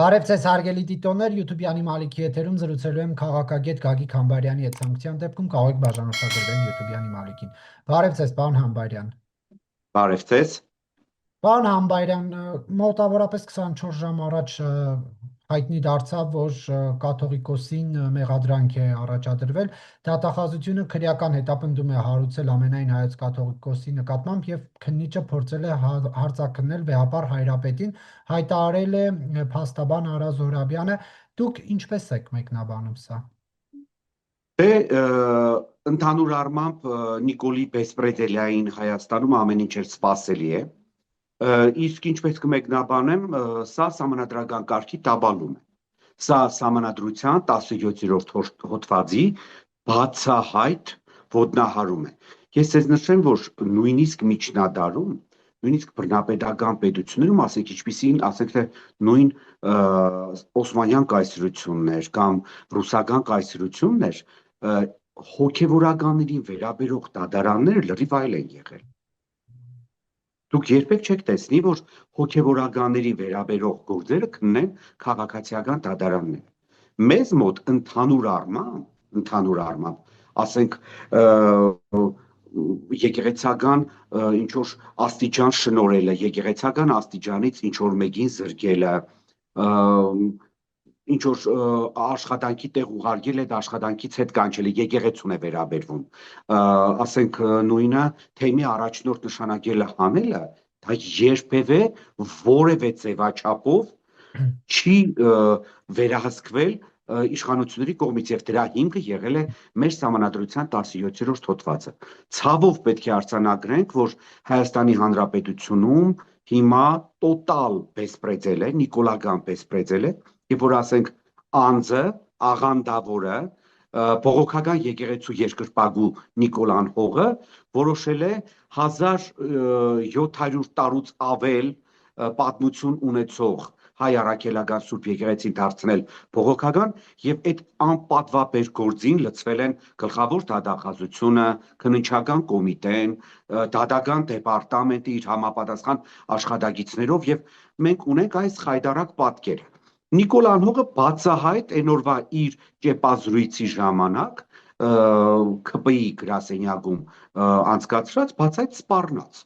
Բարև ձեզ հարգելի դիտողներ, YouTube-յանի Մալիքի եթերում զրուցելու եմ քաղաքագետ Գագիկ Համբարյանի հետ, ցանկության դեպքում կարող եք բաժանորդագրվել YouTube-յանի Մալիքին։ Բարև ձեզ, պարոն Համբարյան։ Բարև ձեզ։ Պարոն Համբարյան, մոտավորապես 24 ժամ առաջ հայտնի դարձավ, որ կաթողիկոսին մեղադրանք է առաջադրվել։ Դատախազությունը քրեական հետապնդում է հարուցել ամենայն հայոց կաթողիկոսի նկատմամբ եւ քննիչը փորձել է հարցաքննել վեհապար հայրապետին, հայտարարել է փաստաբան Արա Զորաբյանը։ Դուք ինչպես եք մեկնաբանում սա։ Ընդհանուր առմամբ Նիկոլի Բեսպրեդելյային Հայաստանում ամեն ինչ սպասելի է։ Իսկ ինչպես կմեկնաբանեմ, սա սահմանադրական կարգի տաբալում է։ Սա սահմանադրության 17-րդ հոդվածի բացահայտ ոտնահարում է։ Ես ձեզ նշեմ, որ նույնիսկ միջնադարում, նույնիսկ բռնապետական պետություններում, ասենք ինչպիսին, ասենք թե նույն Օսմանյան կայսրություններ կամ ռուսական կայսրություններ, հոգևորականներին վերաբերող դատարանները լրիվ այլ են եղել։ Դուք երբեք չեք տեսնի, որ հոգևորականների վերաբերող գործերը քննեն քաղաքացիական դատարաններ։ Մեզ մոտ ընդհանուր առմամբ, ասենք եկեղեցական ինչ որ աստիճան շնորհելը, եկեղեցական աստիճանից ինչ որ մեկին զրկելը, ինչ որ աշխատանքի տեղ ուղարկել այդ աշխատանքից հետ կանչել, եկեղեցուն է վերաբերվում, ասենք նույնը թեմի առաջնորդ նշանակելը հանելը, դա երբևէ որևէ ձևաչափով չի վերահսկվել իշխանությունների կողմից եւ դրա հիմքը եղել է մեր սահմանադրության 17-րդ հոդվածը։ Ցավով պետք է արձանագրենք, որ Հայաստանի Հանրապետությունում հիմա տոտալ բեսպրեդել է, նիկոլական բեսպրեդել է, եւ որ ասենք անձը, աղանդավորը, բողոքական եկեղեցու երկրպագու Նիկոլան Հողը որոշել է 1700 տարուց ավել պատմություն ունեցող հայ առաքելական Սուրբ եկեղեցին դարձնել բողոքական եւ այդ անպատվաբեր գործին լցվել են գլխավոր դատախազությունը, քննչական կոմիտեն, դատական դեպարտամենտը իր համապատասխան աշխատակիցներով եւ մենք ունենք այս խայտարակ պատկերը։ Նիկոլան Հողը բացահայտ այն օրվա իր ճեպազրույցի ժամանակ ԿՊ-ի գրասենյակում անցկացրած բացահայտ սպառնաց,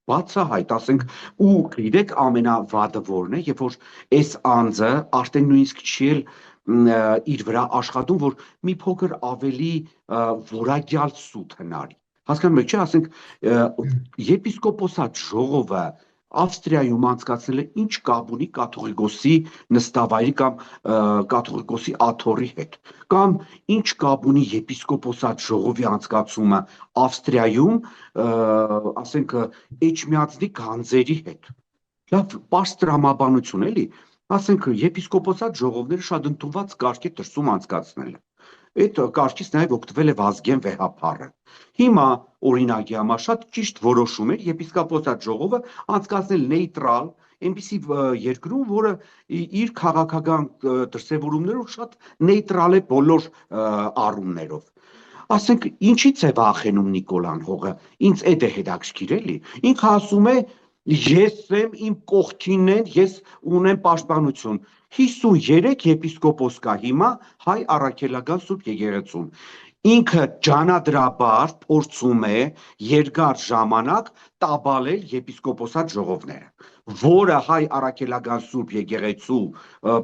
բացահայտ, ասենք, ու գիտեք ամենավատը որն է, երբ որ այս անձը արդեն նույնիսկ չի էլ իր վրա աշխատում, որ մի փոքր ավելի որակյալ սուտ հնարի։ Հասկանում եք, չէ՞, ասենք եպիսկոպոսատ ժողովը Ավստրիայում անցկացնել է ինչ կապ ունի կաթողիկոսի նստավայրի կամ կաթողիկոսի աթոռի հետ, կամ ինչ կապ ունի եպիսկոպոսատ ժողովի անցկացումը Ավստրիայում, ասենք Էջմիածնի գանձերի հետ։ Լավ, պարզ տրամաբանություն էլի, ասենք եպիսկոպոսատ ժողովները շատ ընդունված կարգ է դրսում անցկացնել։ Այդ կարգից նաև օգտվել է Վազգեն վեհապարը։ Հիմա օրինակի համար շատ ճիշտ որոշում էր եպիսկոպոսատ ժողովը անցկացնել նեյտրալ այնպիսի երկրում, որը իր քաղաքական դրսևորումներով շատ նեյտրալ է բոլոր առումներով։ Ասենք ինչից է վախենում Նիկոլան Հողը, ինձ այդ է հետաքրքիր էլի։ Ինքը ասում է ես եմ, իմ կողքին են, ես ունեմ պաշտպանություն։ 53 եպիսկոպոս կա հիմա հայ առաքելական Սուրբ եկեղեցում։ Ինքը ջանադրաբար փորձում է երկար ժամանակ տաբալել եպիսկոպոսատ ժողովները, որը հայ առաքելական Սուրբ եկեղեցու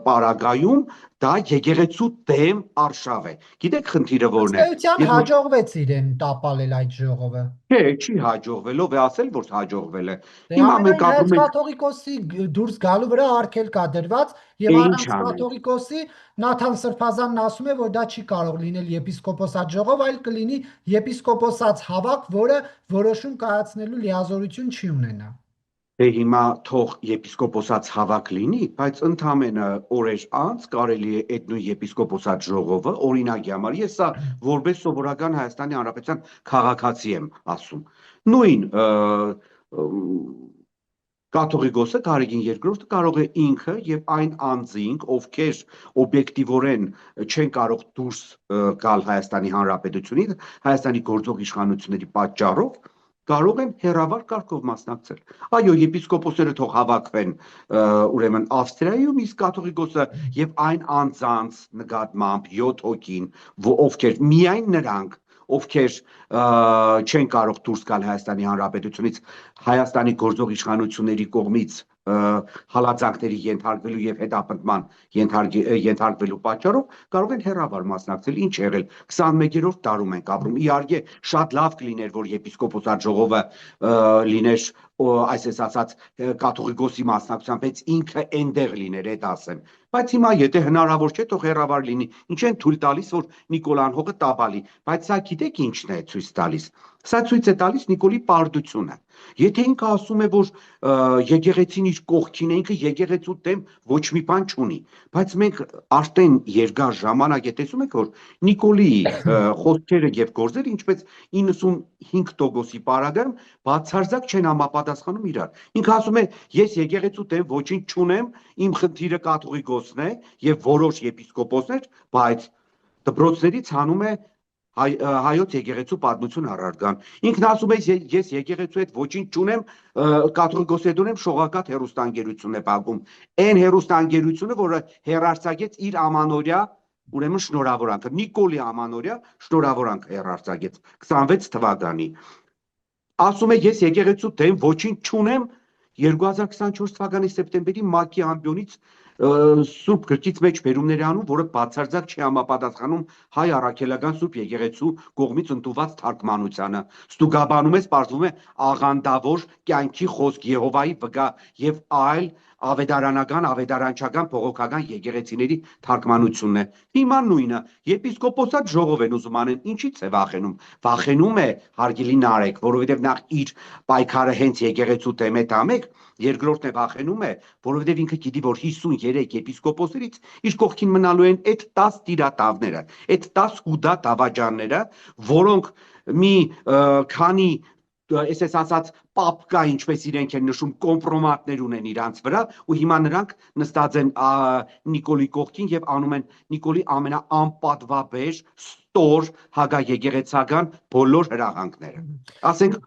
պարագայում դա եկեղեցու դեմ արշավ է։ Գիտեք խնդիրը որն է։ Ըստ հաջողվեց իրեն տապալել այդ ժողովը։ Չէ, չի հաջողվել, ով է ասել, որ հաջողվել է։ Հիմա մենք հայոց կաթողիկոսի դուրս գալու վրա արգել կա դրված եւ առանց կաթողիկոսի Նաթան Սրբազանն ասում է, որ դա չի կարող լինել եպիսկոպոսատ ժողով, այլ կլինի եպիսկոպոսած հավաք, որը որոշում կայացնելու լիազորություն չի ունենա։ Դե հիմա թող եպիսկոպոսած հավաք լինի, բայց ընդամենը օրեր անց կարելի է այդ նույն եպիսկոպոսած ժողովը, օրինակի համար, ես սա որպես սովորական Հայաստանի Հանրապետության քաղաքացի եմ ասում, նույն կաթողիկոսը Գարեգին II կարող է ինքը եւ այն անձինք, ովքեր օբյեկտիվորեն չեն կարող դուրս գալ Հայաստանի Հանրապետությունից, Հայաստանի գործող իշխանությունների պատճառով, կարող են հեռավար կարգով մասնակցել։ Այո, եպիսկոպոսները թող հավաքվեն ուրեմն Ավստրիայում, իսկ կաթողիկոսը եւ այն անձանց նկատմամբ 7 հոգին, ովքեր միայն նրանք, ովքեր չեն կարող դուրս գալ Հայաստանի Հանրապետությունից Հայաստանի գործող իշխանությունների կողմից հալածանքների ենթարկվելու եւ հետապնդման ենթարկվելու պատճառով կարող են հեռավար մասնակցել, ինչ եղել 21-րդ դարում ենք ապրում։ Իհարկե շատ լավ կլիներ, որ եպիսկոպոսատ ժողովը լիներ այսպես ասած կաթողիկոսի մասնակցությամբ, բայց ինքը այնտեղ լիներ, այդ ասեմ։ Բայց հիմա եթե հնարավոր չէ, թող հեռավար լինի։ Ինչ են թույլ տալիս, որ Նիկոլ Անհողը տապալի, բայց սա գիտեք ինչն է ցույց տալիս։ Սա ցույց է տալիս Նիկոլի պարտությունը։ Եթե ինքը ասում է, որ եկեղեցին իր կողքին է, ինքը եկեղեցու դեմ ոչ մի բան չունի, բայց մենք արդեն երկար ժամանակ է տեսում ենք, որ Նիկոլի խոսքերը եւ գործերը, ինչպես 95%-ի պարագայում բացարձակ չեն համապատասխանում իրար։ Ինքը ասում է, ես եկեղեցու դեմ ոչինչ չունեմ, իմ խնդիրը կաթողիկոսն է եւ որոշ եպիսկոպոսներ, բայց դպրոցներից հանում է հայոց եկեղեցու պատմություն առարգան։ Ինքն ասում է, ես եկեղեցու հետ ոչինչ չունեմ, կաթողիկոսի հետ ունեմ շողակաթ հեռուստաընկերություն է բակում։ Այն հեռուստաընկերությունը, որը հեռարձակեց իր ամանորյա, ուրեմն շնորհավորանքը, Նիկոլի ամանորյա շնորհավորանքը հեռարձակեց 26 թվականի։ Ասում է, ես եկեղեցու դեմ ոչինչ չունեմ, 2024 թվականի սեպտեմբերի ՄԱԿ-ի ամբիոնից Սուրբ գրքից մեջ բերումներ անում, որը բացարձակ չի համապատասխանում հայ առաքելական Սուրբ եկեղեցու կողմից ընդունված թարգմանությանը։ Ստուգաբանում է, պարզվում է աղանդավոր կյանքի խոսք Եհովայի վկա եւ այլ ավետարանական, ավետարանչական, փողոքական եկեղեցիների թարգմանությունն է։ Հիմա նույնը, եպիսկոպոսատ ժողով են ուզում անեն, ինչից է վախենում։ Վախենում է, հարգելի Նարեկ, որովհետեւ նախ իր պայքարը հենց եկեղեցու դեմ է տամեք, երկրորդն է վախենում է, որովհետեւ ինքը գիտի, որ 53 եպիսկոպոսներից իր կողքին մնալու են այդ 10 տիրատավները, այդ 10 հուդա տավաճանները, որոնք մի քանի այսպես ասած պապ կա, ինչպես իրենք են նշում, կոմպրոմատներ ունեն իրանց վրա, ու հիմա նրանք նստած են Նիկոլի կողքին եւ անում են Նիկոլի ամենաանպատվաբեր ստոր հագաեկեղեցական բոլոր հրահանգները։ Ասենք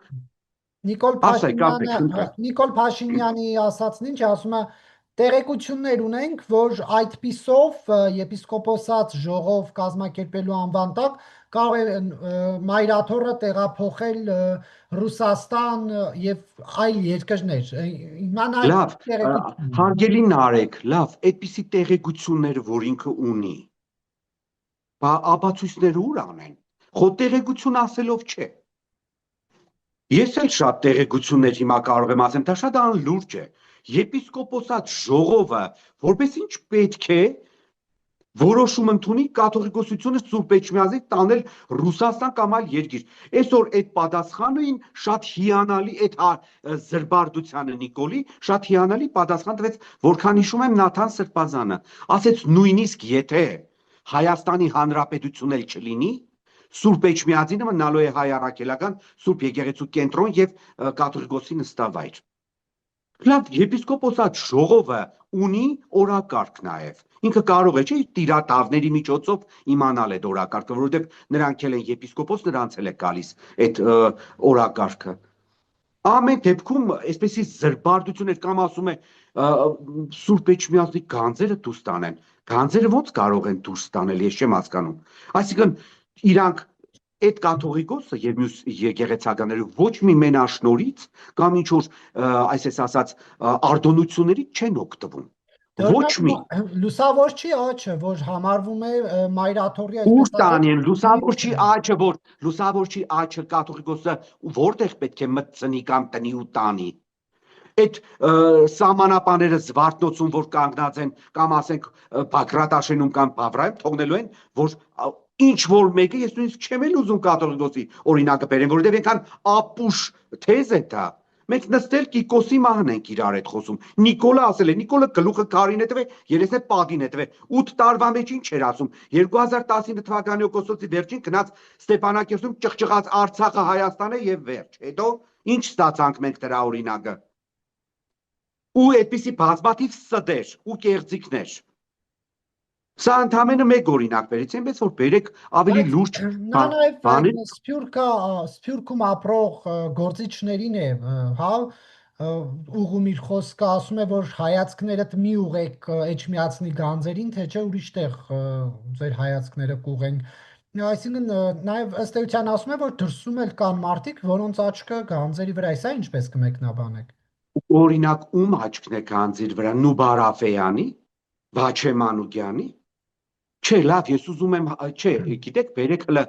Նիկոլ Փաշինյանի ասածն ինչ է, ասում է, տեղեկություններ ունենք, որ այդպիսով եպիսկոպոսատ ժողով կազմակերպելու անվան տակ կարող է մայրաթոռը տեղափոխել Ռուսաստան եւ այլ երկրներ։ Լավ, հարգելի Նարեկ, լավ, այդպիսի տեղեկությունները, որ ինքը ունի, ապացույցները ուր անեն։ Խո տեղեկություն ասելով չէ։ Ես էլ շատ տեղեկություններ հիմա կարող եմ ասեմ, դա շատ անլուրջ է։ Եպիսկոպոսատ ժողովը, որպես ինչ պետք է որոշում ընդունի կաթողիկոսությունը Սուրբ Էջմիածնի տանել Ռուսաստան կամ այլ երկիր։ Այսօր այդ պատասխանին շատ հիանալի այդ զրբարդությանը Նիկոլի շատ հիանալի պատասխան տվեց, որքան հիշում եմ Նաթան Սրբազանը, ասեց նույնիսկ եթե Հայաստանի Հանրապետություն էլ չլինի, Սուրբ Էջմիածինը մնալու է հայ առաքելական Սուրբ եկեղեցու կենտրոն եւ կաթողիկոսի նստավայր։ Լավ, եպիսկոպոսատ ժողովը ունի օրակարգ նաեւ։ Ինքը կարող է, չէ, տիրատավների միջոցով իմանալ այդ օրակարգը, որովհետեւ նրանք էլ են եպիսկոպոս, նրանց էլ է գալիս այդ օրակարգը։ Ամեն դեպքում այսպեսի զրբարդություններ կամ ասում է Սուրբ Էջմիածնի գանձերը դուրս տանեն։ Գանձերը ոնց կարող են դուրս տանել, ես չեմ հասկանում։ Այսինքն իրանք այդ կաթողիկոսը եւ մյուս եկեղեցականները ոչ մի մենաշնորից կամ ինչ որ այսպես ասած արտոնություններից չեն օգտվում։ Ոչ մի լուսավորչի աչը, որ համարվում է մայրաթոռի Ուր տանեն լուսավորչի աչը կաթողիկոսը որտեղ պետք է մտցնի կամ տնի ու տանի։ Այդ սահմանապանները Զվարթնոցում, որ կանգնած են, կամ ասենք Բագրատաշենում կամ Բավրայում, թողնելու են, որ ինչ որ մեկը, ես նույնիսկ չեմ էլ ուզում կաթողիկոսի օրինակը բերեմ, որովհետև այնքան ապուշ թեզ է դա։ Մենք նստել Կիկոսի մահն ենք իրար հետ խոսում։ Նիկոլը ասել է, Նիկոլը գլուխը քարին է տվել, երեսն է պատին է տվել։ 8 տարվա մեջ ինչ էր ասում։ 2019 թվականի օգոստոսի վերջին գնաց Ստեփանակերտում ճղճղաց Արցախը Հայաստան է եւ վերջ։ Հետո ինչ ստացանք մենք դրա օրինակը։ Ու այդպիսի բազմաթիվ ստեր ու կեղծիքներ։ Սա ընդամենը մեկ օրինակ բերեցի, այնպես որ բերեք ավելի լուրջ Նա նաև բաներ։ Սփյուռքում ապրող գործիչներին է, հա, ուղում իր խոսքը, ասում է, որ հայացքներդ մի ուղեք Էջմիածնի գանձերին, թե չէ ուրիշ տեղ ձեր հայացքները կուղենք։ Այսինքն նաև ըստ էության ասում է, որ դրսում էլ կան մարդիկ, որոնց աչքը գանձերի վրա է, սա ինչպես կմեկնաբանեք։ Օրինակ ում աչքն է գանձիր վրա, Նուբար Աֆեյանի, Վաչե Մանուկյանի։ Չէ, լավ, ես ուզում եմ, չէ, գիտեք, բերեք հələ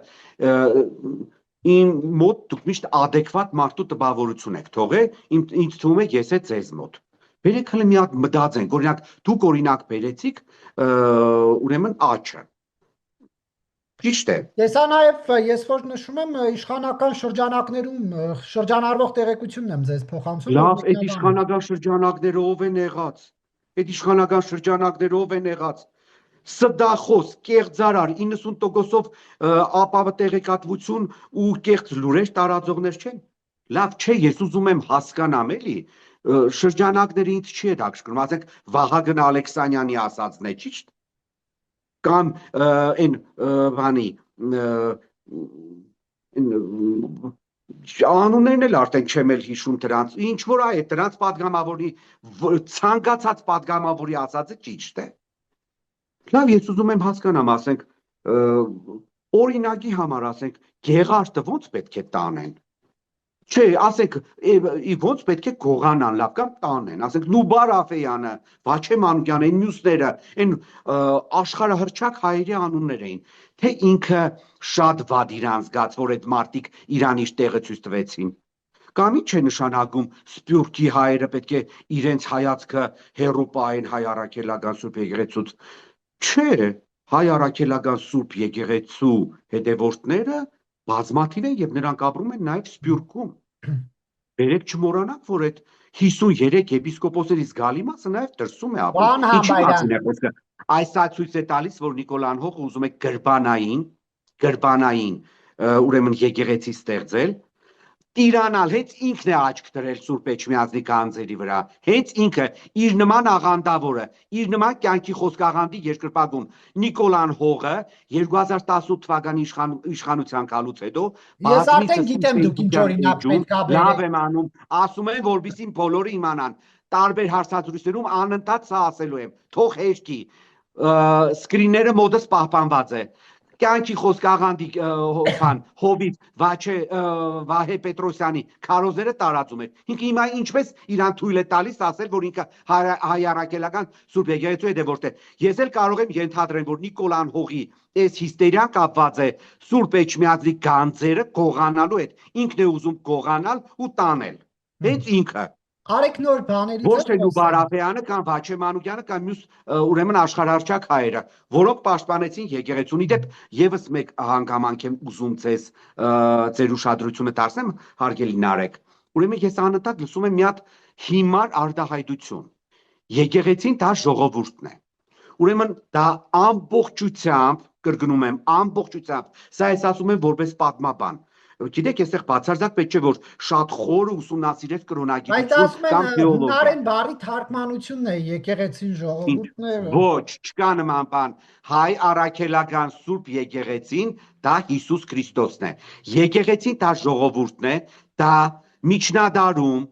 իմ մոտ դուք միշտ adekvat մարդու տպավորություն եք թողել, ինձ թվում է ես է ձեզ մոտ։ Բերեք հələ մի հատ մտածենք, օրինակ դուք օրինակ բերեցիք ուրեմն աչը։ Ճիշտ է։ Տեսա նաև ես որ նշում եմ իշխանական շրջանակներում շրջանառվող տեղեկությունն եմ ձեզ փոխանցում, որ Լավ, այդ իշխանական շրջանակները ով են եղած։ Այդ իշխանական շրջանակները ով են եղած։ Սդախոս, կեղծարար 90%-ով ապավը տեղեկատվություն ու կեղծ լուրեր տարածողներ չեն։ Լավ չէ, ես ուզում եմ հասկանամ, էլի, շրջանակները ինձ չի հետաքրքրում, ասենք Վահագն Ալեքսանյանի ասածն է, ճիշտ։ Կամ այն բանի անուններն էլ արդեն չեմ էլ հիշում դրանց, ինչ որ այ դրանց падգամավորի ցանկացած падգամավորի ասածը ճիշտ է։ Լավ, ես ուզում եմ հասկանամ, ասենք օրինակի համար ասենք Գեղարդը ո՞նց պետք է տանեն։ Չէ, ասենք ո՞նց պետք է գողանան, լավ կամ տանեն, ասենք Նուբար Աֆեյանը, Վաչե Մանուկյանը, այն մյուսները, այն աշխարհահռչակ հայերի անուններ էին, թե ինքը շատ վատ իրան զգաց, որ այդ մարդիկ իրան իր տեղը ցույց տվեցին։ Կամ ինչ է նշանակում Սփյուռքի հայերը պետք է իրենց հայացքը հեռու պահեն հայ առաքելական Սուրբ եկեղեցուց։ Չէ, հայ առաքելական Սուրբ եկեղեցու հետևորդները բազմաթիվ են եւ նրանք ապրում են նաեւ Սփյուռքում։ Բերեք չմոռանանք, որ այդ 53 եպիսկոպոսների զգալի մասը նաեւ դրսում է ապրում։ Ինչի մասին է խոսքը։ Այս ցույց է տալիս, որ Նիկոլան Հողը ուզում է գրբանային ուրեմն եկեղեցի ստեղծել, տիրանալ, հենց ինքն է աչք դրել Սուրբ Էջմիածնի գանձերի վրա, հենց ինքը իր նման աղանդավորը, իր նման կյանքի խոսքաղանդի երկրպագուն Նիկոլան Հողը 2018 թվականի իշխանության գալուց հետո ես արդեն գիտեմ դուք ինչ օրինակ պետք է բերեք։ Լավ եմ անում, ասում եմ, որպեսզի բոլորը իմանան, տարբեր հարցազրույցներում անընդհատ սա ասելու եմ, թող հեշտի, սկրինները մոտս պահպանված է։ Կյանքի խոսքաղանդի հովից Վահե Պետրոսյանի քարոզերը տարածում էր։ Ինքը հիմա ինչպես իրան թույլ է տալիս ասել, որ ինքը հայ առաքելական Սուրբ եկեղեցու հետևորդ է։ Ես էլ կարող եմ ենթադրել, որ Նիկոլան Հողի այս հիստերիան կապված է Սուրբ Էջմիածնի գանձերը գողանալու հետ։ Ինքն է ուզում գողանալ ու տանել։ Հենց ինքը։ Արեք նոր բաներից Ոչ թե Նուբար Աֆեյանը կամ Վաչե Մանուկյանը կամ մյուս ուրեմն աշխարհահռչակ հայերը, որոնք պաշտպանեցին եկեղեցուն։ Իդեպ եւս մեկ հանգամանք եմ ուզում ձեր ուշադրությունը դարձնեմ, հարգելի Նարեկ։ Ուրեմն ես անընդհատ լսում եմ մի հատ հիմար արդահայտություն։ Եկեղեցին դա ժողովուրդն է։ Ուրեմն դա ամբողջությամբ, կրկնում եմ, ամբողջությամբ, սա ես ասում եմ որպես պատմաբան։ Գիտեք, այստեղ բացարձակ պետք չէ որ շատ խորը ուսումնասիրել կրոնագիտություն կամ թեոլոգիա։ Հունարեն բառի թարգմանությունն է եկեղեցին ժողովուրդն է։ Ոչ, չկա նման բան։ Հայ առաքելական Սուրբ եկեղեցին դա Հիսուս Քրիստոսն է։ Եկեղեցին դա ժողովուրդն է, դա միջնադարում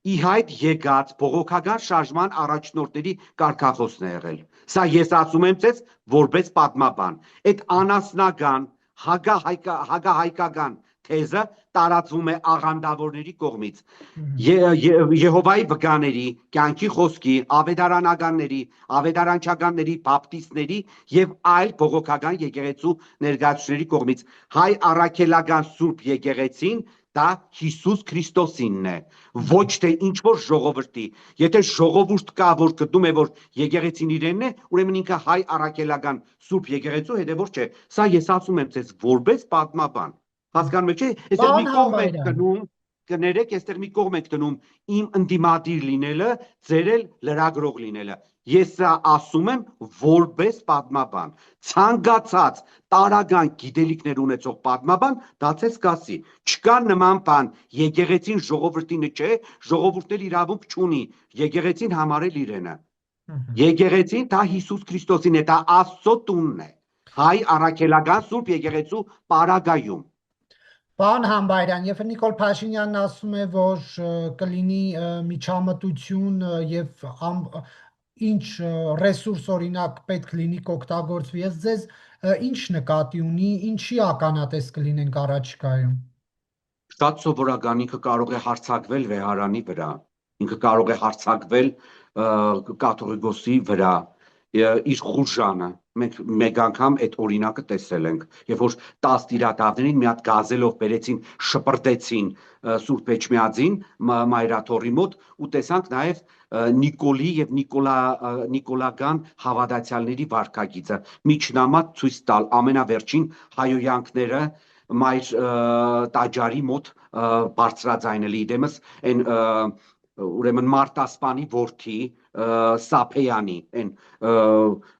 ի հայտ եկած բողոքական շարժման առաջնորդների կարգախոսն է եղել։ Սա ես ասում եմ ձեզ որպես պատմաբան։ Այդ անասնական հագահայկական թեզը տարածվում է աղանդավորների կողմից։ Եհովայի վկաների, կյանքի խոսքի, ավետարանականների, ավետարանչականների, բապտիստների եւ այլ բողոքական եկեղեցու ներկայացուցիչների կողմից հայ առաքելական Սուրբ եկեղեցին դա Հիսուս Քրիստոսինն է, ոչ թե ինչ որ ժողովրդի։ Եթե ժողովուրդ կա, որ գտնում է, որ եկեղեցին իրենն է, ուրեմն ինքը հայ առաքելական Սուրբ եկեղեցու հետևորդ չէ։ Սա ես ասում եմ ձեզ որպես պատմաբան։ Հասկանում եք, չէ՞։ Այստեղ մի կողմ եք գնում, կներեք, այստեղ մի կողմ եք գնում իմ ընդդիմադիր լինելը, ձեր էլ լրագրող լինելը։ Ես սա ասում եմ որպես պատմաբան։ Ցանկացած տարական գիտելիքներ ունեցող պատմաբան դա ցես կասի։ Չկա նման բան, եկեղեցին ժողովրդինը չէ, ժողովուրդն էլ իրավունք չունի եկեղեցին համարել իրենը։ Եկեղեցին դա Հիսուս Քրիստոսին է, դա Աստծո տունն է, հայ առաքելական Սուրբ եկեղեցու պարագայում։ Պարոն Համբայրյան, երբ Նիկոլ Փաշինյանն ասում է, որ կլինի միջամտություն եւ ինչ ռեսուրս օրինակ պետք լինի կօգտագործվի, ես ձեզ ինչ նկատի ունի, ինչի ականատես կլինենք առաջիկայում։ Շատ սովորական, ինքը կարող է հարձակվել վեհարանի վրա, ինքը կարող է հարձակվել կաթողիկոսի վրա, իր խուժանը, մենք մեկ անգամ այդ օրինակը տեսել ենք, երբ որ 10 տիրադավներին մի հատ գազելով բերեցին, շպրտեցին Սուրբ Էջմիածին Մայրաթորի մոտ ու տեսանք նաև Նիկոլի եւ Նիկոլական հավատացյալների վարքագիծը, միջնամատ ցույց տալ ամենավերջին հայոյանքները Մայր տաճարի մոտ բարձրաձայնելի դեմս այն ուրեմն Մարտասպանի որդի Սափեյանի, այն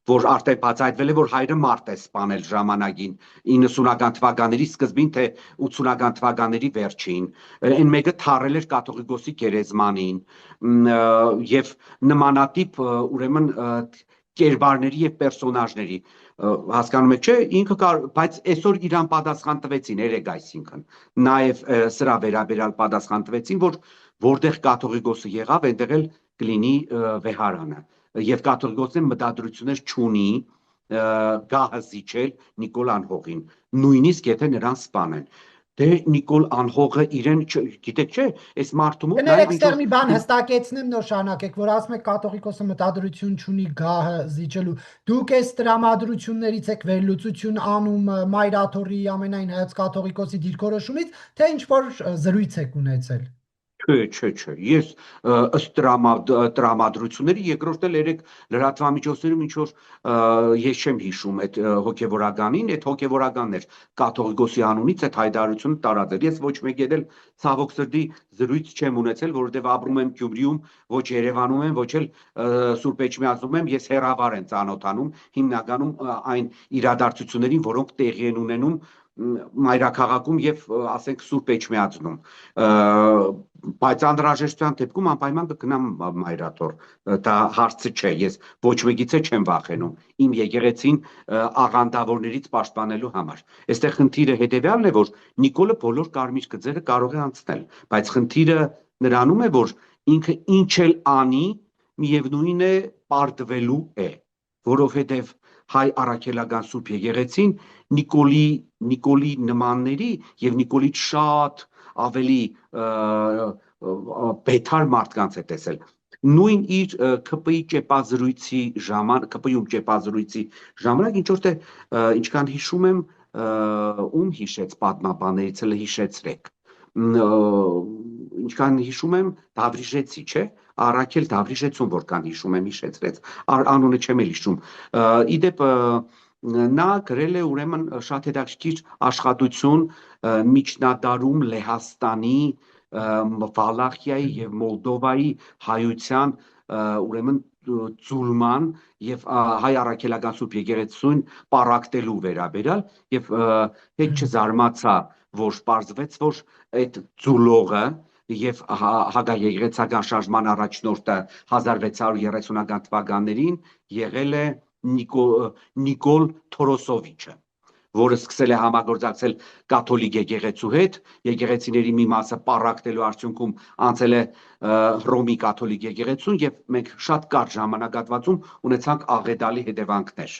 որ արդեն բացահայտվել է, որ հայրը մարդ է սպանել ժամանակին 90-ական թվականների սկզբին թե 80-ական թվականների վերջին, այն մեկը թարել էր կաթողիկոսի գերեզմանին եւ նմանատիպ ուրեմն կերպարների եւ պերսոնաժների հասկանում եք, չէ, ինքը բայց այսօր իրան պատասխան տվեցին, երեք այսինքն նաեւ սրա վերաբերյալ պատասխան տվեցին, որ որտեղ կաթողիկոսը եղավ, այնտեղ էլ կլինի վեհարանը եւ կաթողիկոսը մտադրություններ չունի գահը զիջել Նիկոլ Անհողին, նույնիսկ եթե նրան սպանեն։ Դե Նիկոլ Անհողը իրեն գիտեք չէ, այս մարդու մոտ Կներեք ստեղ մի բան հստակեցնեմ, նոր շարունակեք, որ ասում եք կաթողիկոսը մտադրություն չունի գահը զիջելու։ Դուք այս տրամադրություններից եք վերլուծություն անում Մայրաթորի ամենայն հայոց կաթողիկոսի դիրքորոշումից, թե ինչ որ զրույց եք ունեցել։ Չէ, ես ըստ տրամադրությունների երկրորդ էլ երեք լրատվամիջոցներում ինչ որ ես չեմ հիշում այդ հոգևորականին, այդ հոգևորականն էր կաթողիկոսի անունից այդ հայտարարությունը տարածել։ Ես ոչ մեկի էլ ցավոք սրտի զրույց չեմ ունեցել, որովհետև ապրում եմ Գյումրիում, ոչ Երևանում եմ, ոչ էլ Սուրբ Էջմիածնում եմ, ես հեռավար եմ ծանոթանում հիմնականում այն իրադարձություններին, որոնք տեղի են ունենում մայրաքաղաքում եւ ասենք Սուրբ Էջմիածնում, բայց անհրաժեշտության դեպքում անպայման կգնամ Մայրաթոր, դա հարցը չէ, ես ոչ մեկից չեմ վախենում իմ եկեղեցին աղանդավորներից պաշտպանելու համար։ Այստեղ խնդիրը հետեւյալն է, որ Նիկոլը բոլոր կարմիր գծերը կարող է անցնել, բայց խնդիրը նրանում է, որ ինքը ինչ էլ անի, միևնույն է պարտվելու է, որովհետեւ հայ առաքելական Սուրբ եկեղեցին Նիկոլի նմանների եւ Նիկոլից շատ ավելի բետար մարդկանց է տեսել։ Նույն իր ԿՊ-ի ճեպազրույցի ժամանակ ինչ որտեղ ինչքան հիշում եմ, ում հիշեց պատմաբաններից էլ հիշեցրեք։ Ինչքան հիշում եմ, Դավրիժեցի, չէ՞, Առաքել Դավրիժեցուն որքան հիշում եմ, հիշեցրեց, անունը չեմ էլ հիշում։ Իդեպ նա գրել է ուրեմն շատ հետաքրքիր աշխատություն միջնադարում Լեհաստանի, Վալախիայի եւ Մոլդովայի հայության ուրեմն ձուլման եւ հայ առաքելական Սուրբ եկեղեցուն պարակտելու վերաբերյալ եւ հետ չզարմացա, որ պարզվեց, որ այդ ձուլողը եւ հակաեկեղեցական շարժման առաջնորդը 1630-ական թվականներին եղել է Նիկոլ Թորոսովիչը, որը սկսել է համագործակցել կաթոլիկ եկեղեցու հետ, եկեղեցիների մի մասը պարակտելու արդյունքում անցել է Հռոմի կաթոլիկ եկեղեցուն եւ մենք շատ կարճ ժամանակահատվածում ունեցանք աղետալի հետևանքներ։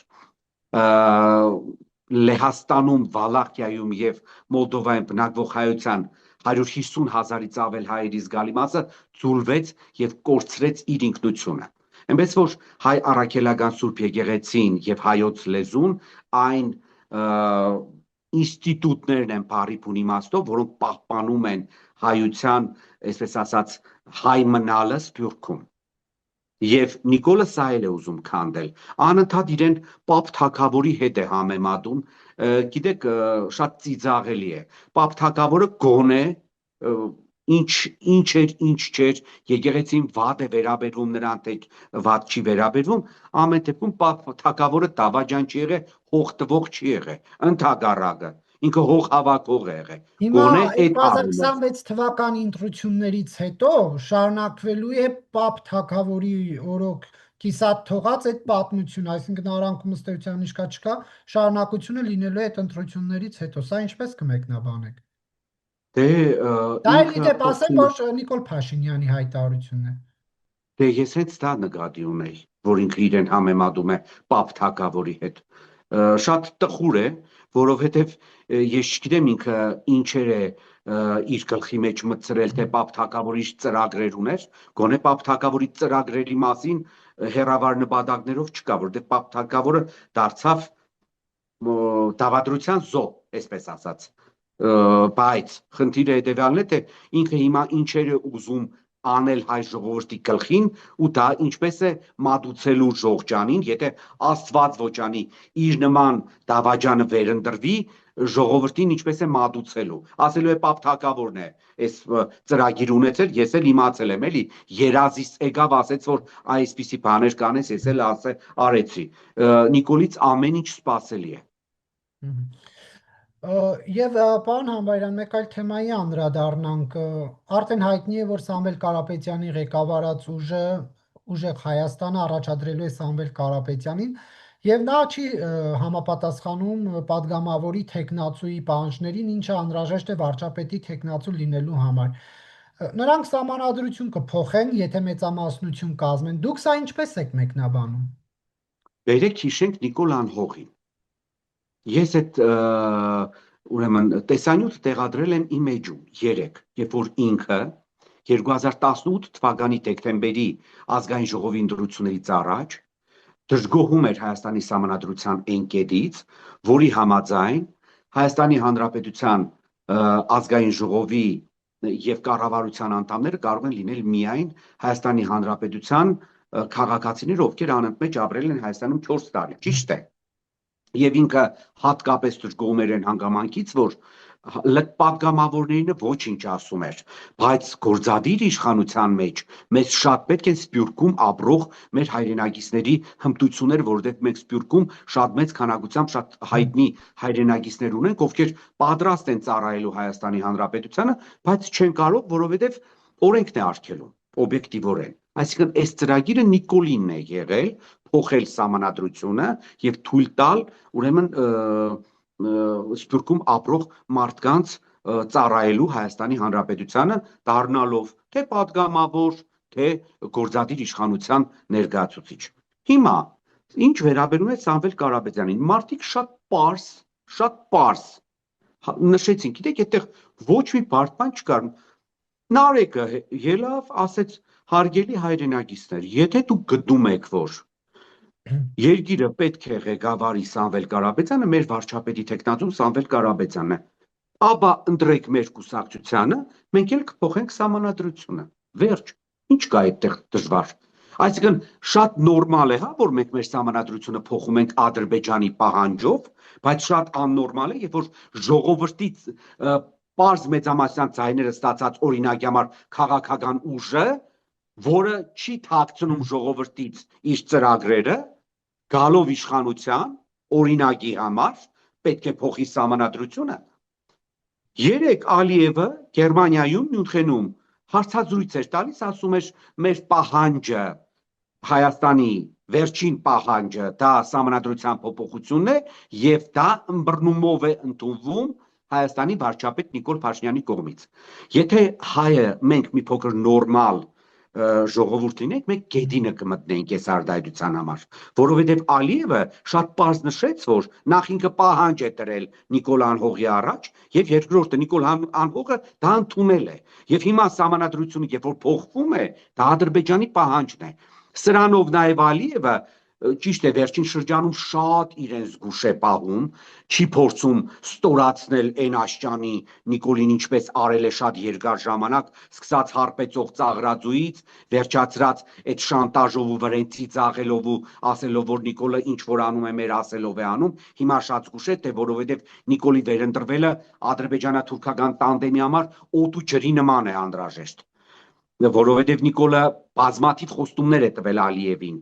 Լեհաստանում, Վալախիայում եւ Մոլդովայում բնակվող հայության 150,000-ից ավել հայերի զգալի մասը ձուլվեց եւ կորցրեց իր ինքնությունը։ Այնպես որ հայ առաքելական Սուրբ եկեղեցին եւ հայոց լեզուն այն ինստիտուտներն են բարի բուն իմաստով, որոնք պահպանում են հայության, այսպես ասած, հայ մնալը Սփյուռքում։ Եվ Նիկոլը սա էլ է ուզում քանդել, անընդհատ իրեն Պապ Թագավորի հետ է համեմատում, գիտեք, շատ ծիծաղելի է։ Պապ Թագավորը գոնե ինչ չէր, եկեղեցին վատ է վերաբերվում նրան, թե վատ չի վերաբերվում, ամեն դեպքում Պապ Թագավորը դավաճան չի եղել, հող տվող չի եղել, ընդհակառակը, ինքը հող հավաքող է եղել։ Հիմա 2026 թվականի ընտրություններից հետո շարունակվելու է Պապ Թագավորի օրոք կիսատ թողած այդ պատմությունը, այսինքն արանքում ըստ էության ինչ կա չկա, շարունակությունը լինելու է այդ ընտրություններից հետո։ Սա ինչպես կմեկնաբանեք։ Դե Դա էլի ինքը դեպ ասեմ, փոխում է։ որ Նիկոլ Փաշինյանի հայտարարությունն է։ Դե ես հենց դա նկատի ունեի, որ ինքը իրեն համեմատում է Պապ Թագավորի հետ։ Շատ տխուր է, որովհետև ես չգիտեմ ինքը ինչեր է իր գլխի մեջ մտցրել, թե Պապ Թագավորի ծրագրեր ուներ, գոնե Պապ Թագավորի ծրագրերի մասին հերավար նպատակներով չկա, որտեղ Պապ Թագավորը դարձավ դավադրության զոհ, այսպես ասած։ Բայց խնդիրը հետևյալն է, թե ինքը հիմա ինչեր է ուզում անել հայ ժողովրդի գլխին ու դա ինչպես է մատուցելու ժողջանին, եթե Աստված ոչանի իր նման դավաճանը վերընտրվի, ժողովրդին ինչպես է մատուցելու։ Ասելու է Պապ Թագավորն է այս ծրագիր ունեցել, ես էլ իմացել եմ, էլի, երազից եկավ, ասեց, որ այսպիսի բաներ կանես, ես էլ արեցի։ Նիկոլից ամեն ինչ սпасելի է։ Եվ պարոն Համբարյան, մեկ այլ թեմայի անդրադառնանք, արդեն հայտնի է, որ Սամվել Կարապետյանի ղեկավարած ուժեղ Հայաստանը առաջադրելու է Սամվել Կարապետյանին, եւ նա չի համապատասխանում падգամավորի թեկնածուի պահանջներին, ինչը անհրաժեշտ է վարչապետի թեկնածու լինելու համար։ Նրանք սահմանադրություն կփոխեն, եթե մեծամասնություն կազմեն։ Դուք սա ինչպես եք մեկնաբանում։ Բերեք հիշենք Նիկոլ Անհողին։ Ես այդ ուրեմն տեսանյութը տեղադրել եմ իմ էջում 3, երբ որ ինքը 2018 թվականի դեկտեմբերի ազգային ժողովի ընտրություններից առաջ դժգոհում էր Հայաստանի Սահմանադրության ընկետից, որի համաձայն Հայաստանի Հանրապետության ազգային ժողովի եւ կառավարության անդամները կարող են լինել միայն Հայաստանի Հանրապետության քաղաքացիներ, ովքեր անընդմեջ ապրել են Հայաստանում 4 տարի։ Ճիշտ է։ Եվ ինքը հատկապես դժգոհում էր այն հանգամանքից, որ պատգամավորներինը ոչինչ ասում էր, բայց գործադիր իշխանության մեջ մեզ շատ պետք են Սփյուռքում ապրող մեր հայրենակիցների հմտություններ, որովհետև մենք Սփյուռքում շատ մեծ քանակությամբ շատ հայտնի հայրենակիցներ ունենք, ովքեր պատրաստ են ծառայելու Հայաստանի Հանրապետությանը, բայց չեն կարող, որովհետև օրենքն է արգելում, օբյեկտիվորեն։ Այսինքն այս ծրագիրը Նիկոլինն է եղել, փոխել սահմանադրությունը եւ թույլ տալ ուրեմն Սփյուռքում ապրող մարդկանց ծառայելու Հայաստանի Հանրապետությանը, դառնալով թե падգամավոր, թե գործադիր իշխանության ներկայացուցիչ։ Հիմա ինչ վերաբերում է Սամվել Կարապետյանին, մարդիկ շատ պարզ նշեցին, գիտեք, այդտեղ ոչ մի բարդ բան չկար։ Նարեկը ելավ, ասեց հարգելի հայրենակիցներ, եթե դուք գտնում եք, որ երկիրը պետք է ղեկավարի Սամվել Կարապետյանը, մեր վարչապետի թեկնածուն Սամվել Կարապետյանն է, ապա ընտրեք մեր կուսակցությանը, մենք էլ կփոխենք սահմանադրությունը։ Վերջ, ինչ կա այդտեղ դժվար։ Այսինքն շատ նորմալ է, հա, որ մենք մեր սահմանադրությունը փոխում ենք Ադրբեջանի պահանջով, բայց շատ աննորմալ է, երբ որ ժողովրդից պարզ մեծամասնության ձայները ստացած օրինակի համար քաղաքական ուժը, որը չի թաքցնում ժողովրդից իր ծրագրերը, գալով իշխանության օրինակի համար պետք է փոխի սահմանադրությունը։ Երեք Ալիևը Գերմանիայում Մյունխենում հարցազրույց էր տալիս, ասում էր մեր պահանջը Հայաստանի վերջին պահանջը դա սահմանադրության փոփոխությունն է եւ դա ըմբռնումով է ընդունվում Հայաստանի վարչապետ Նիկոլ Փաշինյանի կողմից։ Եթե հայը մենք մի փոքր նորմալ ժողովուրդ լինենք, մենք գետինը կմտնենք այս արտահայտության համար, որովհետև Ալիևը շատ պարզ նշեց, որ նախ ինքը պահանջ է տրել Նիկոլ Անհողի առաջ, եւ երկրորդը Նիկոլ Անհողը դա ընդունել է։ Եվ հիմա սահմանադրությունը, երբ որ փոխվում է, դա Ադրբեջանի պահանջն է։ Սրանով նաև Ալիևը ճիշտ է, վերջին շրջանում շատ իրեն զգուշ է պահում, չի փորձում ստորացնել այն աշճանի Նիկոլին, ինչպես արել է շատ երկար ժամանակ, սկսած հարբեցող ծաղրածուից, վերջացրած այդ շանտաժով ու վրենցի ծաղելով ու ասելով, որ Նիկոլը ինչ որ անում է, մեր ասելով է անում, հիմա շատ զգուշ է, թե որովհետև Նիկոլի վերընտրվելը ադրբեջանա-թուրքական տանդեմի համար օդ ու ջրի նման է անհրաժեշտ, որովհետև Նիկոլը բազմաթիվ խոստումներ է տվել Ալիևին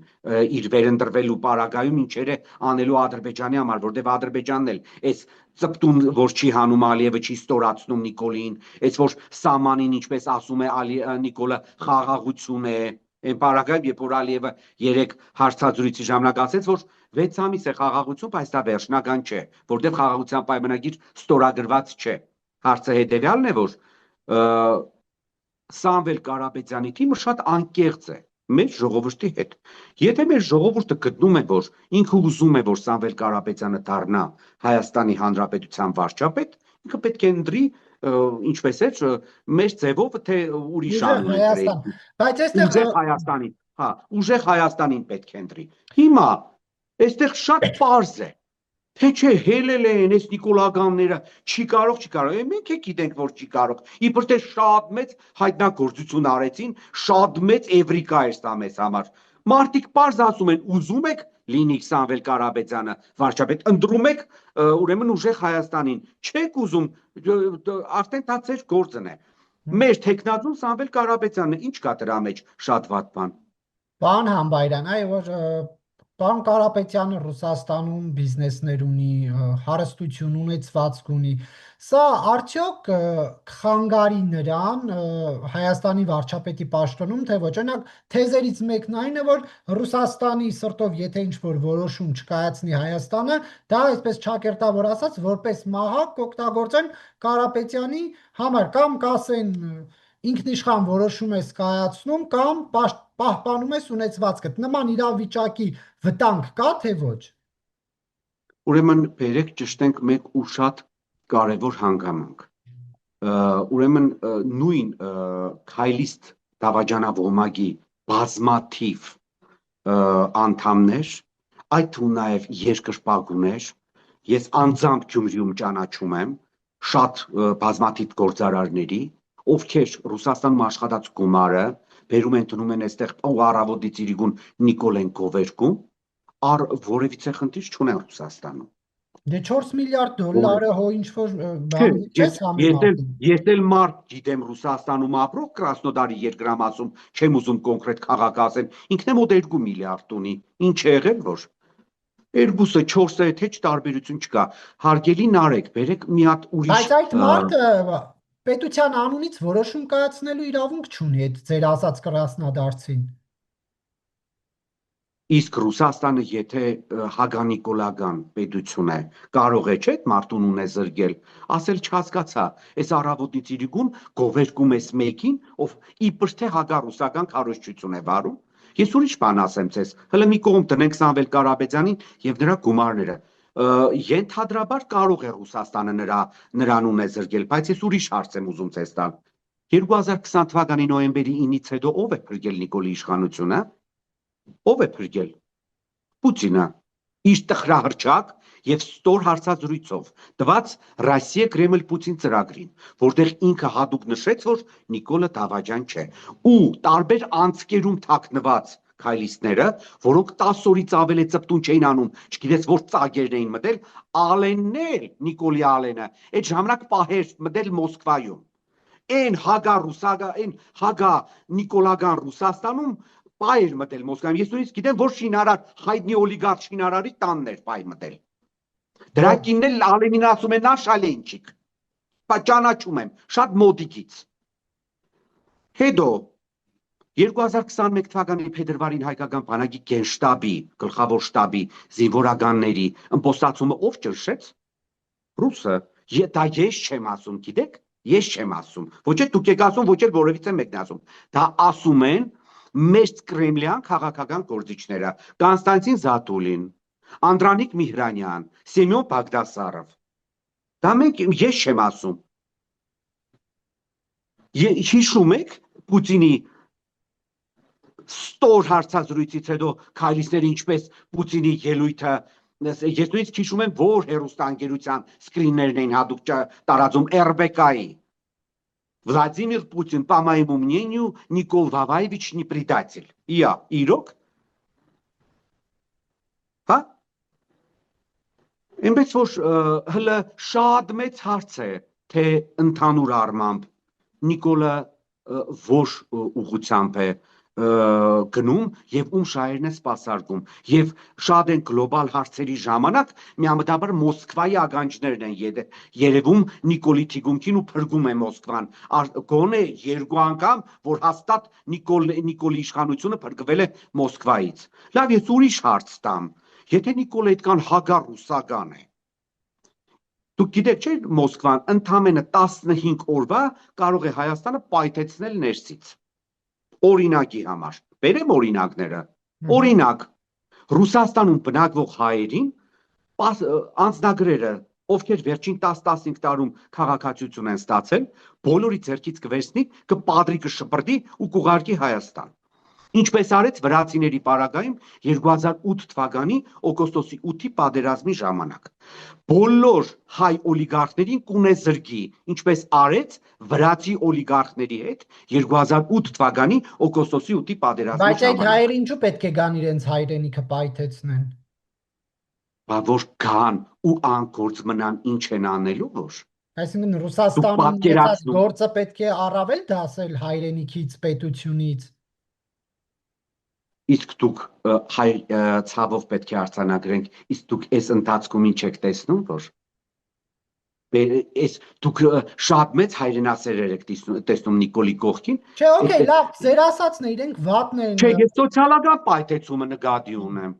իր վերընտրվելու պարագայում ինչեր է անելու Ադրբեջանի համար, որտեղ Ադրբեջանն էլ այս ծպտուն, որ չի հանում Ալիևը, չի ստորացնում Նիկոլին, այս որ սահմանին, ինչպես ասում է Նիկոլը, խաղաղություն է, Այն պարագայում, երբ որ Ալիևը 3 հարցազրույցի ժամանակ ասեց, որ 6 ամիս է խաղաղություն, բայց դա վերջնական չէ, որտեղ խաղաղության պայմանագիր ստորագրված չէ։ Հարցը հետևյալն է, որ Սամվել Կարապետյանի թիմը շատ անկեղծ է մեր ժողովրդի հետ։ Եթե մեր ժողովուրդը գտնում է, որ ինքը ուզում է, որ Սամվել Կարապետյանը դառնա Հայաստանի Հանրապետության վարչապետ, ինքը պետք է ընտրի ինչպես է, մեր ձևով թե ուրիշ անուն ընտրի։ Բայց Ուժեղ Հայաստանին, հա, ուժեղ Հայաստանին պետք է ընտրի։ Հիմա այստեղ շատ պարզ է, թե չէ հելել են այս նիկոլագանները, չի կարող, մենք է գիտենք, որ չի կարող, իբր թե շատ մեծ հայտնագործություն արեցին, շատ մեծ էվրիկա էր սա մեզ համար, մարդիկ պարզ ասում են, ուզում եք լինի Սամվել Կարապետյանը վարչապետ, ընտրում եք ուրեմն ուժեղ Հայաստանին, չեք ուզում, արդեն դա ձեր գործն է, մեր թեկնածուն Սամվել Կարապետյանն է, ինչ կա դրա մեջ շատ վատ բան։ Պարոն Համբայրյան, այ որ Պարոն Կարապետյանը Ռուսաստանում բիզնեսներ ունի, հարստություն ունեցվածք ունի, սա արդյոք կխանգարի նրան Հայաստանի վարչապետի պաշտոնում, թե ոչ, օրինակ թեզերից մեկն այն է, որ Ռուսաստանի սրտով եթե ինչ-որ որոշում չկայացնի Հայաստանը, դա այսպես ճակերտավոր ասած, որպես մահակ կօգտագործեն Կարապետյանի համար, կամ կասեն ինքնիշխան որոշում ես կայացնում կամ պահպանում ես ունեցվածքդ, նման իրավիճակի վտանգ կա թե ոչ։ Ուրեմն բերեք ճշտենք մեկ ու շատ կարևոր հանգամանք։ Ուրեմն նույն քայլիստ դավաճանավոմագի բազմաթիվ անդամներ, այդ թվում նաև երկրպագուներ, ես անձամբ Գյումրիում ճանաչում եմ շատ բազմաթիվ գործարարների, ովքեր Ռուսաստանում աշխատած գումարը բերում են տնում են այստեղ առավոտի ծիրիգուն Նիկոլեն Գովերգում, առ որևիցե խնդիր չունեն Ռուսաստանում։ Դե 4 միլիարդ դոլարը հո ինչ-որ բան չես համեմատում։ Ես էլ մարդ գիտեմ Ռուսաստանում ապրող Կրասնոդարի երկրամասում, չեմ ուզում կոնկրետ քաղաք ասեմ, ինքն է մոտ 2 միլիարդ ունի, ինչ է եղել որ։ 2-ը 4-ը թե տարբերություն չկա, հարգելի Նարեկ, բերեք մի հատ ուրիշ։ Բայց այդ մարդը պետության անունից որոշում կայացնելու իրավունք չունի այդ ձեր ասած Կրասնոդարցին։ Իսկ Ռուսաստանը եթե հագանիկոլական պետություն է, կարող է չէ՞ այդ մարդուն ունե զրկել, ասել չհասկացա, այս առավոտի ծիրիգուն գովերգում ես մեկին, ով իբր թե հագառուսական քարոզչություն է վարում։ Ես ուրիշ բան ասեմ ձեզ, հələ մի կողմ տնենք Սամվել Կարապետյանին եւ նրա գումարները։ Ենթադրաբար կարող է Ռուսաստանը նրան ունե զրկել, բայց ես ուրիշ հարց եմ ուզում ձեզ տալ։ 2020 թվականի նոյեմբերի 9-ից հետո ով է փրկել Նիկոլի իշխանությունը։ Ով է փրկել։ Պուտինը իր տխրահռչակ եւ ստոր հարցազրույցով տված Ռոսիա Կրեմլ Պուտին ծրագրին, որտեղ ինքը հատուկ նշեց, որ Նիկոլը դավաճան չէ, ու տարբեր անցկերում թաքնված քայլիստները, որոնք 10 օրից ավել է ծպտուն չէին անում, չգիտես որ ծագերն էին մտել, Ալենն էլ, Նիկոլի Ալենը, այդ ժամանակ պահեր մտել Մոսկվայում։ Այն հագա Նիկոլագան Ռուսաստանում պայր մտել Մոսկվայում, ես նույնիսկ գիտեմ, որ շինարար, հայտնի օլիգարխ շինարարի տանն էր պայր մտել։ Դրա կինն էլ Ալենին ասում է նա շալենչիկ, ճանաչում եմ, շատ մոդիկից։ Հետո 2021 թվականի փետրվարին հայկական բանակի գենշտաբի, գլխավոր շտաբի զինվորականների ըմբոստացումը ով ճնշեց։ Ռուսը, դա ես չեմ ասում, գիտեք, ես չեմ ասում, ոչ էլ դուք եք ասում, ոչ էլ որևիցե մեկն է ասում, դա ասում են մեծ կրեմլյան քաղաքական գործիչները, Կոնստանտին Զատուլին, Անդրանիկ Միհրանյան, Սեմյոն Բաղդասարով։ Դա ես չեմ ասում։ Հիշում եք Պուտինի ստոր հարցազրույցից հետո քայլիստները ինչպես Պուտինի ելույթը, ես նույնիսկ հիշում եմ, որ հեռուստաընկերության սկրիններն էին հատուկ տարածում RBK-ի։ Վլադիմիր Պուտին, по моему мнению, Никол Ваваевич не предатель. Իրոք։ Հա։ Այնպես որ հələ շատ մեծ հարց է, թե ընդհանուր առմամբ Նիկոլը որ ուղղությամբ է գնում եւ ում շահերն են սպասարկում եւ շատ են գլոբալ հարցերի ժամանակ միամտաբար Մոսկվայի ականջներն են երևում Նիկոլի Թիգունքին ու փրկում է Մոսկվան գոնե երկու անգամ որ հաստատ Նիկոլի իշխանությունը փրկվել է Մոսկվայից լավ ես ուրիշ հարց տամ եթե Նիկոլը այդքան հագար ռուսական է դուք գիտեք չէ Մոսկվան ընդամենը 15 օրվա կարող է Հայաստանը պայթեցնել ներսից օրինակի համար բերեմ օրինակները օրինակ Ռուսաստանում բնակվող հայերին անձնագրերը ովքեր վերջին 10-15 տարում քաղաքացիություն են ստացել բոլորի ձեռքից կվերցնի կպադրի կշպրտի ու կուղարկի Հայաստան ինչպես արեց վրացիների պարագայում 2008 թվականի օգոստոսի 8-ի պատերազմի ժամանակ բոլոր հայ օլիգարխներին կունեզրկի ինչպես արեց վրացի օլիգարխների հետ 2008 թվականի օգոստոսի 8-ի պատերազմի Բայց այդ ժամանակ հայերը ինչու պետք է գան իրենց հայրենիքը պայթեցնեն բա որ գան ու անկորձ մնան ինչ են անելու որ Այսինքն Ռուսաստանին ունեցած գործը պետք է առավել դասել հայրենիքից պետությունից իսկ դուք ցավով պետք է արձանագրենք իսկ դուք այս ընթացքում ինչ եք տեսնում որ այս դուք շատ մեծ հայրենասերեր եք տեսնում Նիկոլի կողքին Չէ, օքեյ, լավ, ձեր ասածն է, իրենք վատն են Չէ, ես սոցիալական պայթեցումը նկատի ունեմ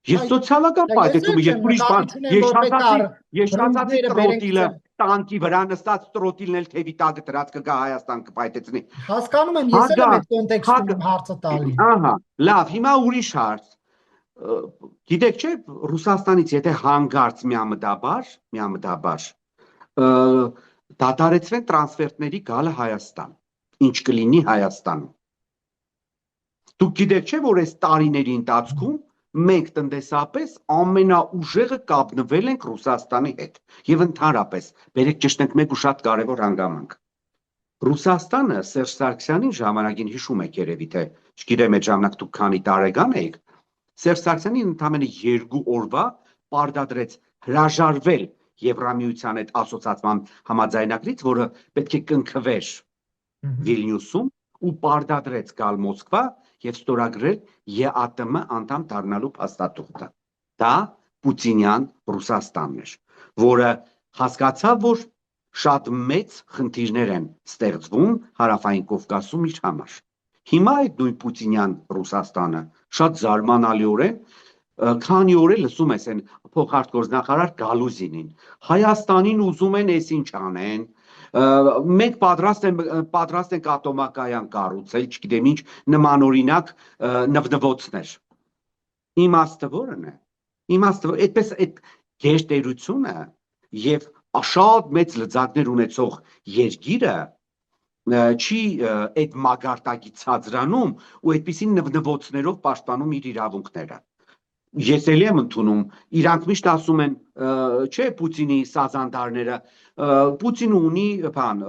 Ես սոցիալական պայթեցումը ես ուրիշ բան ես շացածի տրոտիլը տանկի վրա նստած տրոտիլն էլ թևի տակը դրած կգա Հայաստան կպայթեցնի Հասկանում եմ, ես էլ եմ այդ կոնտեքստում հարցը տալի Ահա, լավ, հիմա ուրիշ հարց Գիտեք չէ, Ռուսաստանից եթե հանգարց միամտաբար դադարեցվեն տրանսֆերտների գալը Հայաստան ինչ կլինի Հայաստանում Դուք գիտեք չէ, որ այս տարիների ընթացքում մենք տնտեսապես ամենաուժեղը կապնվել ենք Ռուսաստանի հետ եւ ընդհանրապես բերեք ճշտենք մեկ ու շատ կարեւոր հանգամանք Ռուսաստանը Սերժ Սարգսյանին ժամանակին հիշում եք երևի թե չգիտեմ այդ ժամանակ դուք քանի տարեկան էիք Սերժ Սարգսյանին ընդամենը 2 օրվա պարտադրեց հրաժարվել Եվրամիության հետ ասոցիացման համաձայնագրից որը պետք է կնքվեր Վիլնյուսում ու պարտադրեց գալ Մոսկվա եւ ստորագրել ԵԱՏՄ անդամ դառնալու փաստաթուղթը դա Պուտինյան Ռուսաստանն էր որը հասկացավ որ շատ մեծ խնդիրներ են ստեղծվում հարավային Կովկասում իր համար հիմա այդ նույն Պուտինյան Ռուսաստանը շատ զարմանալիորեն քանի օր է լսում ես այն փոխարտգործնախարար Գալուզինին Հայաստանին ուզում են էս ինչ անեն մենք պատրաստ ենք ատոմակայան կառուցել, չգիտեմ ինչ նմանօրինակ նվնվոցներ։ Իմաստը որն է։ Իմաստը այդպես այդ գերտերությունը եւ շատ մեծ լծակներ ունեցող երկիրը չի այդ մագարտակի ցածրանում ու այդպիսին նվնվոցներով պաշտպանում իր իրավունքները։ Ես էլի եմ ընդունում, իրանք միշտ ասում են, չէ, Պուտինի սազանդարները, Պուտինը ունի, բան,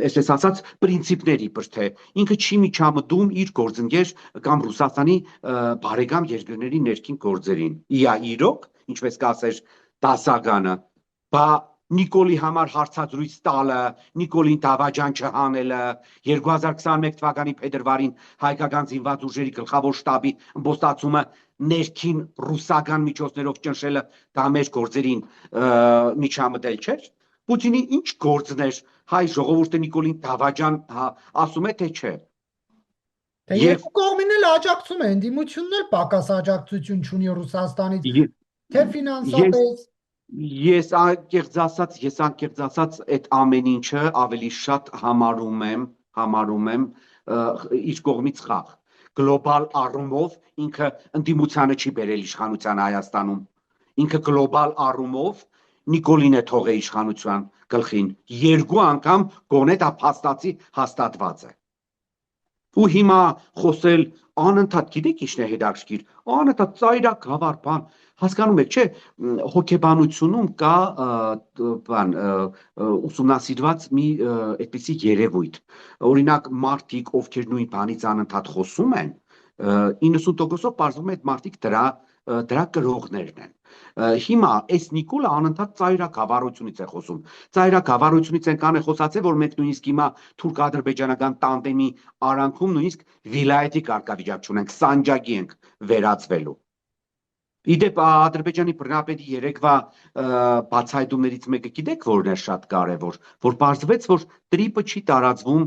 այսպես ասած, պրինցիպներ իբր թե ինքը չի միջամտում իր գործընկեր կամ Ռուսաստանի բարեկամ երկրների ներքին գործերին։ Իա իրոք, ինչպես կասեր դասականը, բա Նիկոլի համար հարցազրույց տալը, Նիկոլին դավաճան չհանելը, 2021 թվականի փետրվարին հայկական զինված ուժերի գլխավոր շտաբի ըմբոստացումը ներքին ռուսական միջոցներով ճնշելը դա մեր գործերին միջամտել չէր։ Պուտինի ինչ գործներ հայ ժողովուրդը Նիկոլին դավաճան ասում է թե չէ։ Երկու կողմին էլ աջակցում են, ընդդիմությունն էլ պակաս աջակցություն չունի Ռուսաստանից, թե ֆինանսապես Ես անկեղծ ասած այդ ամեն ինչը ավելի շատ համարում եմ իր կողմից խաղ գլոբալ առումով ինքը ընդդիմությանը չի բերել իշխանության Հայաստանում ինքը գլոբալ առումով Նիկոլին է թողել իշխանության գլխին երկու անգամ գոնե դա փաստացի հաստատված է ու հիմա խոսել անընդհատ գիտեք ինչն է հետաքրքիր անընդհատ ծայրակ գավառ բան հասկանում եք չէ հոգեբանությունում կա բան ուսումնասիրված մի այդպիսի երևույթ օրինակ մարդիկ ովքեր նույն բանից անընդհատ խոսում են 90%-ով պարզվում է այդ մարդիկ դրա դրա կրողներն են։ Հիմա այս Նիկոլը անընդհատ ծայրակավառությունից է խոսում։ Ծայրակավառությունից են խոսացել, որ մենք նույնիսկ հիմա թուրք-ադրբեջանական տանդեմի արանքում նույնիսկ վիլայեթի կարգավիճակ չունենք, սանջակի ենք վերածվելու։ Իդեպ Ադրբեջանի բռնապետի երեկվա բացահայտումներից մեկը գիտեք որն է շատ կարևոր, որ պարզվեց, որ տրիպը չի տարածվում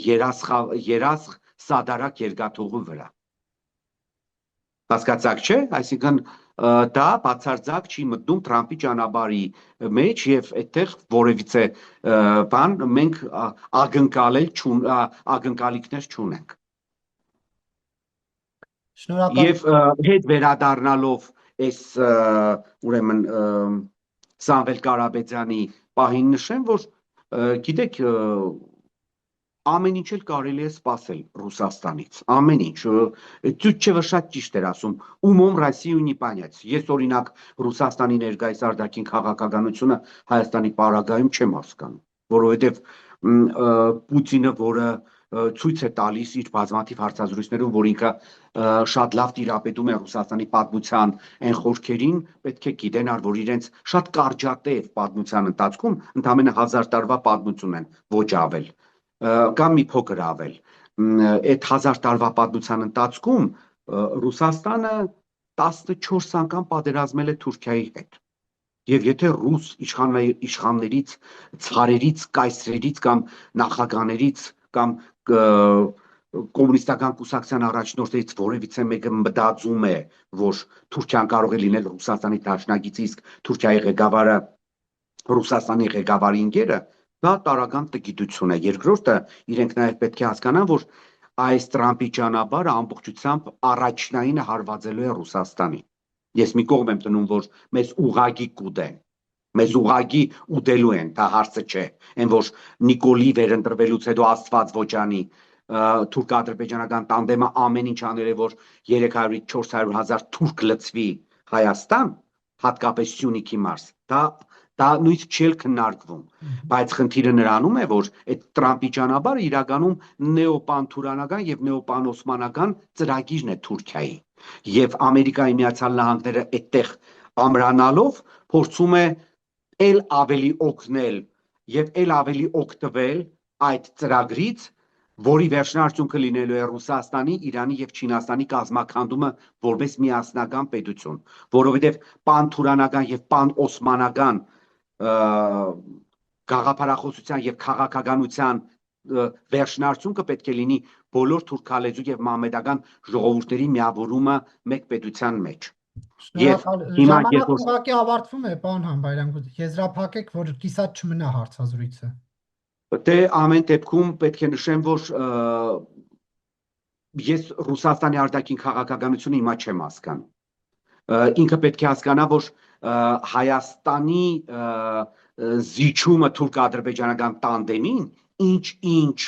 երասխ սադարակ երկաթուղու վրա։ Հասկացաք, չէ՞, այսինքն դա բացարձակ չի մտնում Թրամփի ճանապարհի մեջ եւ այդտեղ որևիցե բան մենք ակնկալիքներ չունենք։ Շնորհակալ Եվ հետ վերադառնալով այս ուրեմն Սամվել Կարապետյանի պահին նշեմ, որ գիտեք ամեն ինչ էլ կարելի է սпасել Ռուսաստանից, ամեն ինչ, Тютчевը շատ ճիշտ էր ասում, умом Россию не понять, ես օրինակ Ռուսաստանի ներկայիս արտաքին քաղաքականությունը Հայաստանի պարագայում չեմ հասկանում, որովհետև Պուտինը, որը ցույց է տալիս իր բազմաթիվ հարցազրույցներում, որ ինքը շատ լավ տիրապետում է Ռուսաստանի պատմության այն խորքերին, պետք է գիտենար, որ իրենց շատ կարճատև պատմության ընթացքում ընդամենը 1000 տարվա պատմություն են, ոչ ավել, կամ մի փոքր ավել։ Այդ 1000 տարվա պատմության ընթացքում Ռուսաստանը 14 անգամ պատերազմել է Թուրքիայի հետ։ Եվ եթե ռուս իշխաններից, ցարերից, կայսրերից կամ նախագաներից կամ կոմունիստական կուսակցության առաջնորդներից որևիցե մեկը մտածում է, որ Թուրքիան կարող է լինել Ռուսաստանի դաշնակից, իսկ Թուրքիայի ղեկավարը Ռուսաստանի ղեկավարի ընկերը, դա տարական տգիտություն է։ Երկրորդը, իրենք նաև պետք է հասկանան, որ այս Տրամփի ճանապարհը ամբողջությամբ առաջնայինը հարվածելու է Ռուսաստանին։ Ես մի կողմ եմ տնում, որ մեզ ուղագի կուտեն, մեզ ուղագի ուտելու են, դա հարցը չէ, այն որ Նիկոլի վերընտրվելուց հետո Աստված ոչանի թուրք-ադրբեջանական տանդեմը ամեն ինչ անել է, որ 300-ից 400 հազար թուրք լցվի Հայաստան, հատկապես Սյունիքի մարզ, դա նույնիսկ չի քննարկվում, բայց խնդիրը նրանում է, որ այդ Տրամփի ճանապարհը իրականում նեոպանթուրանական եւ նեոպանոսմանական ծրագիրն է Թուրքիայի, եւ Ամերիկայի Միացյալ Նահանգները այդտեղ ամրանալով փորձում է ել ավելի օգնել եւ ել ավելի օգտվել այդ ծրագրից, որի վերջնարդյունքը լինելու է Ռուսաստանի, Իրանի եւ Չինաստանի կազմաքանդումը որպես միասնական պետություն, որովհետեւ պանթուրանական եւ պանօսմանական գաղափարախոսության եւ քաղաքականության վերջնարդյունքը պետք է լինի բոլոր թուրքալեզու եւ մահմեդական ժողովուրդների միավորումը մեկ պետության մեջ։ Ժամանակ ուղղակի ավարտվում է, պարոն Համբարյան, եզրափակեք, որ կիսատ չմնա հարցազրույցը։ Դե ամեն դեպքում պետք է նշեմ, որ ես Ռուսաստանի արտաքին քաղաքականությունը հիմա չեմ հասկանում։ Ինքը պետք է հասկանա, որ Հայաստանի զիջումը թուրք-ադրբեջանական տանդեմին ինչ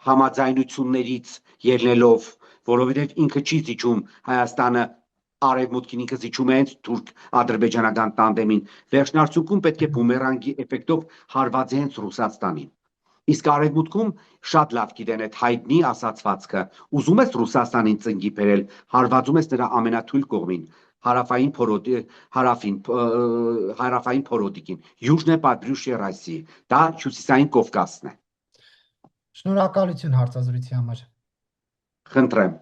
համաձայնություններից ելնելով, որովհետև ինքը չի զիջում Հայաստանը արևմուտքին, ինքը զիջում է հենց թուրք-ադրբեջանական տանդեմին, վերջնարդյունքում պետք է բումերանգի էֆեկտով հարվածի հենց Ռուսաստանին։ Իսկ արևմուտքում շատ լավ գիտեն այդ հայտնի ասացվածքը, ուզում ես Ռուսաստանին ծնկի բերել, հարվածում ես նրա ամենաթույլ կողմին, հարավային փորոտիկին, Южная побережье России, դա հյուսիսային Կովկասն է։ Շնորհակալություն հարցազրույցի համար։ Խնդրեմ։